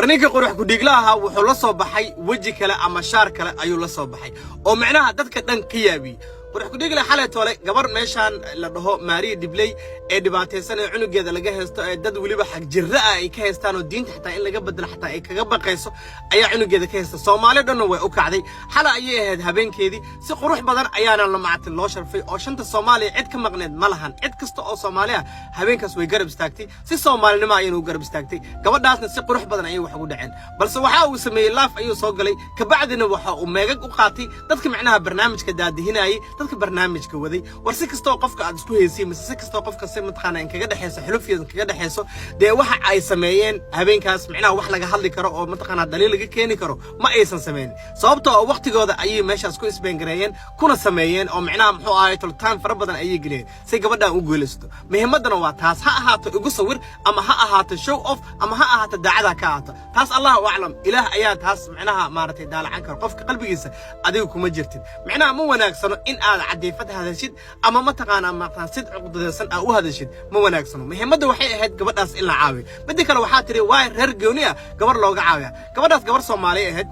ninka qurux ku dhiglaha wuxuu la soo baxay waji kale ama shaar kale ayuu la soo baxay oo macnaha dadka dhan ka yaabi qurux ku dhigla xalay toole gabar meeshan la dhaho Maria Dibley ee dhibaataysan ee cunugeeda laga haysto ee dad waliba xaq jirra ay ka haystaan oo diinta xitaa in laga bedelo xitaa ay kaga baqayso ayaa cunugeeda ka haysta Soomaaliya dhan way u kacday xala ayay ahayd habeenkeedii si qurux badan ayaana la mactin loo sharfay oo shanta Soomaaliya cid ka maqneed ma lahan cid kasta oo Soomaaliya habeenkaas way garab istaagtay si Soomaalinimo ay inuu garab istaagtay gabadhaasna si qurux badan ayay wax ugu dhaceen balse waxa uu sameeyay laaf ayuu soo galay ka bacdina waxa uu meegag u qaatay dadka macnaha barnaamijka daadihinayay dadka barnaamijka waday war si kasta oo qofka aad isku heysay mise si kasta oo qofka si mataqaana in kaga dhaxayso xulufiyada kaga dhaxayso de waxa ay sameeyeen habeenkaas macnaha wax laga hadli karo oo mataqaana daliil laga keeni karo ma aysan sameeyeen sababtoo ah waqtigooda ayay meeshaas ku isbeengareeyeen kuna sameeyeen oo macnaha muxuu ahaay toltaan fara badan ayay geliyeen si gabadha u guulaysto muhiimadana waa taas ha ahaato ugu sawir ama ha ahaato show off ama ha ahaato daacada ka ahaato taas Allahu a'lam ilaah ayaa taas macnaha maartay daalacan karo qofka qalbigiisa adigu kuma jirtid macnaha ma wanaagsano in aad cadeefad hadashid ama ma taqaana ma sid cuqdadaysan aad u hadashid ma wanaagsano muhiimadda waxay ahayd gabadhaas in la caawiyo mid kale waxa tiri waa reer gooniya gabar looga caawiya gabadhaas gabar Soomaali ahayd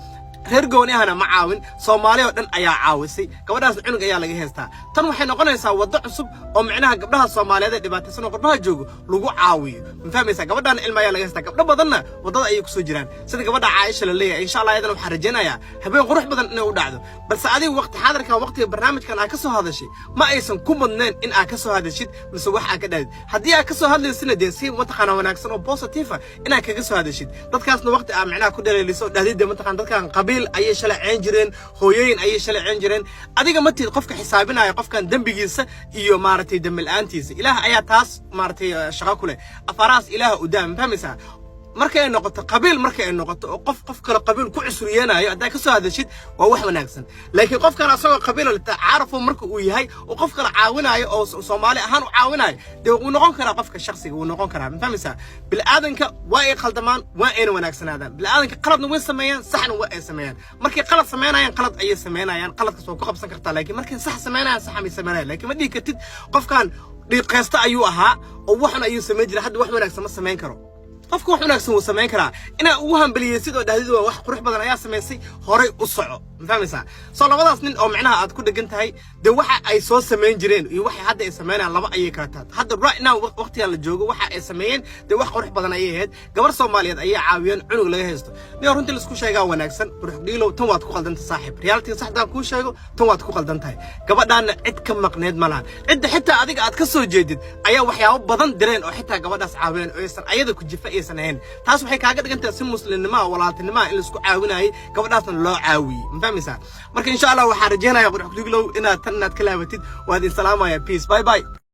reer gooniyahana ma caawin Soomaaliya oo dhan ayaa caawisay gabadhaas cunug ayaa laga heystaa tan waxay noqonaysaa wado cusub oo macnaha gabdhaha Soomaaliyeed ee dhibaataysan oo qurbaha joogo lagu caawiyo ma fahmaysaa gabadhan ilma ayaa laga heystaa gabdho badanna wadada ayay ku soo jiraan sida gabadha Caaisha la leeyahay insha Allah ayadana waxaan rajaynayaa habeen qurux badan inay u dhacdo balse adiga waqti xaadirka waqtiga barnaamijkan aad ka soo hadashay ma aysan ku mudneen in aad ka soo hadashid mise wax aad ka dhaadid haddii aad ka soo hadlaysina de si mataqaana wanaagsan oo positive in aad kaga soo hadashid dadkaasna waqti aad macnaha ku dhaleeliso dhaadid mataqaana dadkan qabiil ayay shalaceen jireen hooyooyin ayay shalaceen jireen adiga ma tiid qofka xisaabinaya qofkan dambigiisa iyo maartay dambilaantiisa ilaah ayaa taas maartay shaqo ku leh afaraas ilaah u daam fahmaysaa markay ay noqoto qabiil markay ay noqoto oo qof kale qabiil ku cusriyeenayo adaa ka soo hadashid waa wax wanaagsan laakiin qofkan asagoo qabiil la taarifo marka uu yahay oo qof kale caawinayo oo Soomaali ahaan u caawinayo de uu noqon karaa qofka shakhsiga uu noqon karaa fahmaysaa bil aadanka waa ay qaldamaan waa ay wanaagsanaadaan bil aadanka qaladna way sameeyaan saxna waa ay sameeyaan markay qalad sameeyaan qalad ayay sameeyaan qaladkaas oo ku qabsan kartaa laakiin markay sax sameeyaan sax ma sameeyaan laakiin ma dhigi kartid qofkan dhiiqaysta ayuu ahaa oo waxna ayuu sameeyay jiray hadda wax wanaagsan ma sameyn karo qofku wax wanaagsan uu sameyn karaa ina ugu hambaliyo sidoo dhahdid waa wax qurux badan ayaa sameysay horay u soco fahmaysaa soo labadaas nin oo macnaha aad ku dhagan tahay de waxa ay soo sameyn jireen iyo waxa hadda ay sameeyaan laba ayay kala tahay hadda right now waqtiga la joogo waxa ay sameeyeen de wax qurux badan ayay ahayd gabar Soomaaliyeed ayay caawiyeen cunug laga haysto nin runtii la isku sheegaa wanaagsan qurux dhiilow tan waad ku qaldan tahay saaxiib reality saxda ku sheego tan waad ku qaldan tahay gabadhaana cid ka maqneed malaha cid xitaa adiga aad ka soo jeedid ayaa waxyaabo badan direen oo xitaa gabadhaas caawiyeen oo aysan ayada ku jifa aysan ahayn taas waxay kaaga dhigantaa si muslimnimo walaaltinimo in la isku caawinayo gabadhaasna loo caawiyo فهميسا marka insha Allah waxaan rajeynayaa qurux dhiiglow inaad tan inaad ka laabatid waad in salaamaya peace bye bye